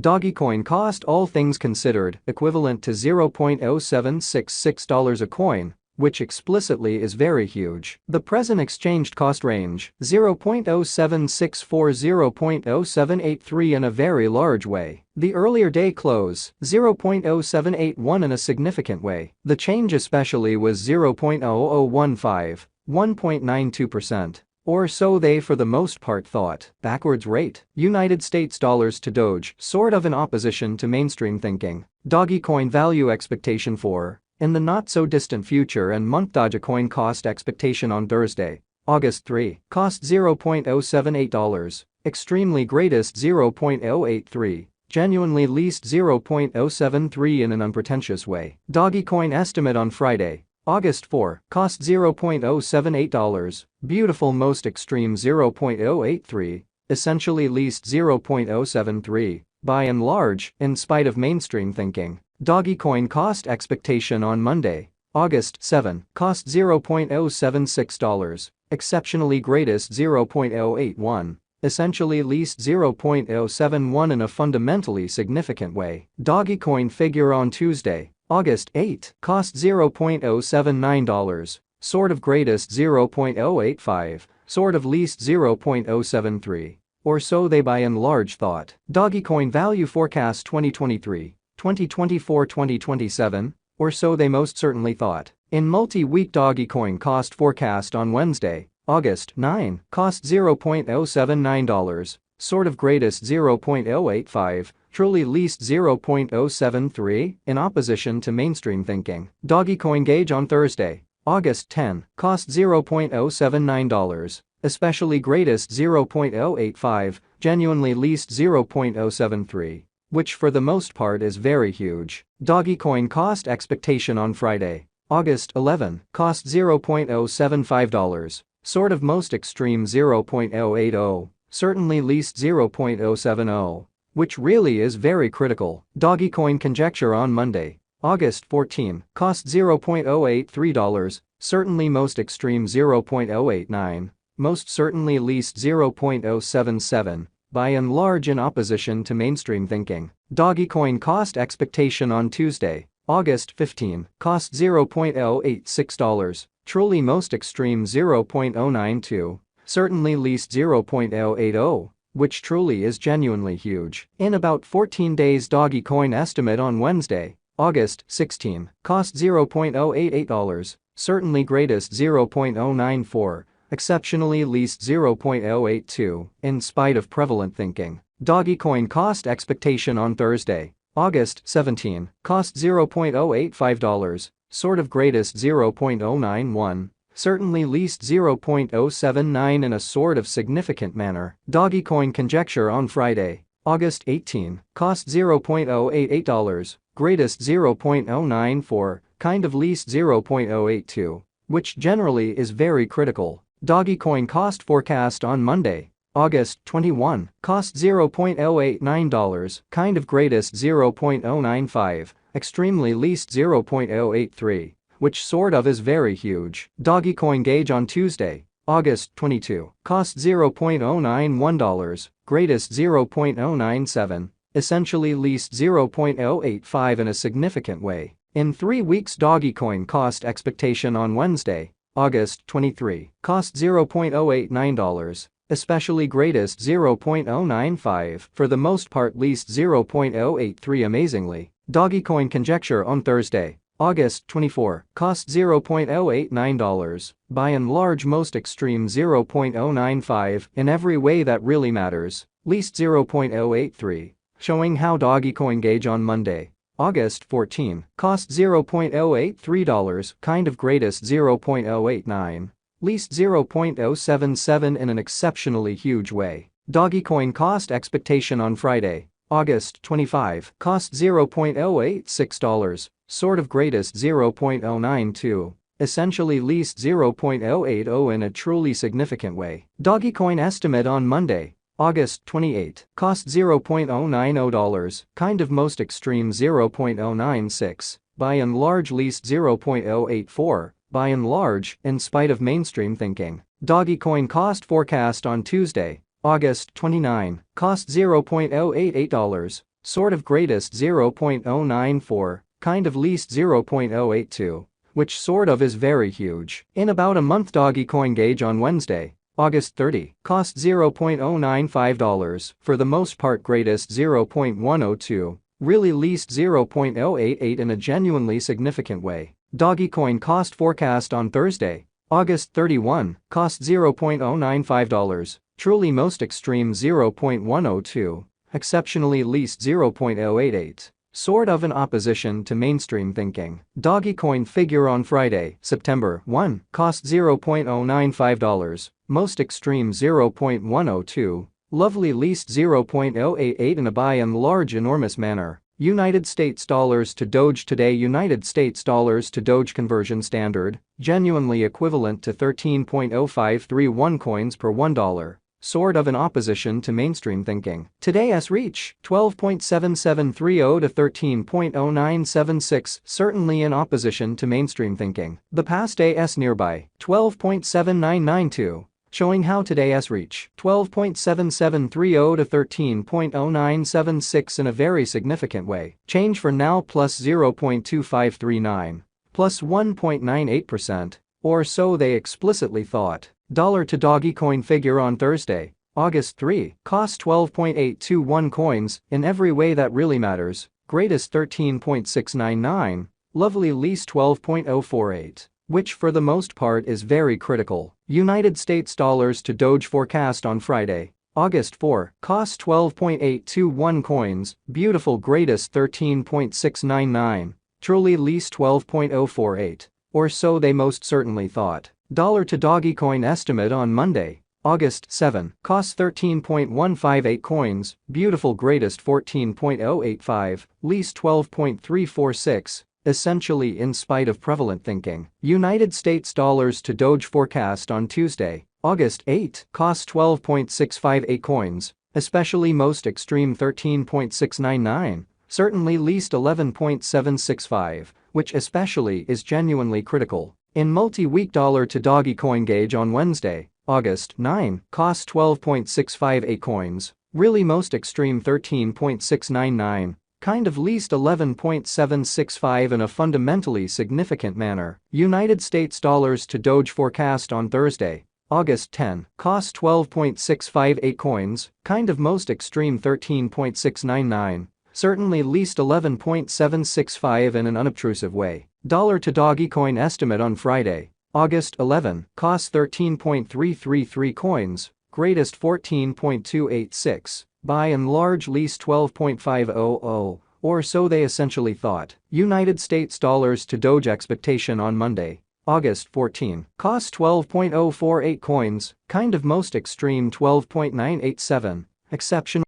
Dogecoin cost, all things considered, equivalent to $0.0766 a coin, which explicitly is very huge. The present exchanged cost range, 0.0764 0.0783 in a very large way. The earlier day close, 0.0781 in a significant way. The change especially was 0.0015, 1.92%. Or so they for the most part thought. Backwards rate. United States dollars to Doge, sort of in opposition to mainstream thinking. Dogecoin value expectation for, in the not-so-distant future and month. Dogecoin cost expectation on Thursday, August 3, cost $0.078, extremely greatest 0.083, genuinely least 0.073 in an unpretentious way. Dogecoin estimate on Friday, August 4, cost $0.078, beautiful most extreme 0.083, essentially least 0.073, by and large, in spite of mainstream thinking. Dogecoin cost expectation on Monday, August 7, cost $0.076, exceptionally greatest 0.081, essentially least 0.071 in a fundamentally significant way. Dogecoin figure on Tuesday, August 8, cost $0.079, sort of greatest 0.085, sort of least 0.073, or so they by and large thought. Dogecoin value forecast 2023, 2024, 2027, or so they most certainly thought. In multi-week Dogecoin cost forecast on Wednesday, August 9, cost $0.079, sort of greatest 0.085, truly least 0.073, in opposition to mainstream thinking. Dogecoin gauge on Thursday, August 10, cost $0.079, especially greatest 0.085, genuinely least 0.073, which for the most part is very huge. Dogecoin cost expectation on Friday, August 11, cost $0.075, sort of most extreme 0.080, certainly least 0.070, which really is very critical. Dogecoin conjecture on Monday, August 14, cost $0.083, certainly most extreme 0.089, most certainly least 0.077, by and large in opposition to mainstream thinking. Dogecoin cost expectation on Tuesday, August 15, cost $0.086, truly most extreme 0.092, certainly least 0.080, which truly is genuinely huge. In about 14 days Dogecoin estimate on Wednesday, August 16, cost $0.088, certainly greatest 0.094, exceptionally least 0.082, in spite of prevalent thinking. Dogecoin cost expectation on Thursday, August 17, cost $0.085, sort of greatest 0.091, certainly least 0.079 in a sort of significant manner. Dogecoin conjecture on Friday, August 18, cost $0.088, greatest 0.094, kind of least 0.082, which generally is very critical. Dogecoin cost forecast on Monday, August 21, cost $0.089, kind of greatest 0.095, extremely least 0.083, which sort of is very huge. Dogecoin gauge on Tuesday, August 22, cost $0.091, greatest 0.097, essentially least 0.085 in a significant way. In 3 weeks Dogecoin cost expectation on Wednesday, August 23, cost $0.089, especially greatest 0.095, for the most part least 0.083 amazingly. Dogecoin conjecture on Thursday, August 24, cost $0.089, by and large most extreme 0.095 in every way that really matters, least 0.083, showing how Dogecoin gauge on Monday, August 14, cost $0.083, kind of greatest 0.089, least 0.077 in an exceptionally huge way. Dogecoin cost expectation on Friday, August 25, cost $0.086, sort of greatest 0.092, essentially least 0.080 in a truly significant way. Dogecoin estimate on Monday, August 28, cost $0.090, kind of most extreme 0.096, by and large least 0.084, by and large, in spite of mainstream thinking. Dogecoin cost forecast on Tuesday, August 29, cost $0.088, sort of greatest 0.094, kind of least 0.082, which sort of is very huge. In about a month, Dogecoin gauge on Wednesday, August 30, cost $0.095, for the most part greatest 0.102, really least 0.088 in a genuinely significant way. Dogecoin cost forecast on Thursday, August 31, cost $0.095, truly most extreme 0.102, exceptionally least 0.088. Sort of in opposition to mainstream thinking. Dogecoin figure on Friday, September 1, cost $0.095, most extreme 0.102, lovely least 0.088 in a by and large enormous manner. United States dollars to Doge today. United States dollars to Doge conversion standard, genuinely equivalent to 13.0531 coins per $1. Sort of in opposition to mainstream thinking. Today's reach, 12.7730 to 13.0976, certainly in opposition to mainstream thinking. The past AS nearby, 12.7992. Showing how today's reach, 12.7730 to 13.0976 in a very significant way. Change for now plus 0.2539, plus 1.98%, or so they explicitly thought. Dollar to Dogecoin figure on Thursday, August 3, cost 12.821 coins, in every way that really matters, greatest 13.699, lovely least 12.048. Which for the most part is very critical. United States dollars to Doge forecast on Friday, August 4, cost 12.821 coins, beautiful greatest 13.699, truly least 12.048, or so they most certainly thought. Dollar to Dogecoin estimate on Monday, August 7, cost 13.158 coins, beautiful greatest 14.085, least 12.346. Essentially in spite of prevalent thinking. United States dollars to Doge forecast on Tuesday, August 8, cost 12.658 coins, especially most extreme 13.699, certainly least 11.765, which especially is genuinely critical. In multi-week dollar to Dogecoin gauge on Wednesday, August 9, cost 12.658 coins, really most extreme 13.699, kind of least 11.765 in a fundamentally significant manner. United States dollars to Doge forecast on Thursday, August 10, cost 12.658 coins, kind of most extreme 13.699, certainly least 11.765 in an unobtrusive way. Dollar to Dogecoin estimate on Friday, August 11, cost 13.333 coins, greatest 14.286. By and large least 12.500, or so they essentially thought. United States dollars to Doge expectation on Monday, August 14, cost 12.048 coins, kind of most extreme 12.987, exceptional.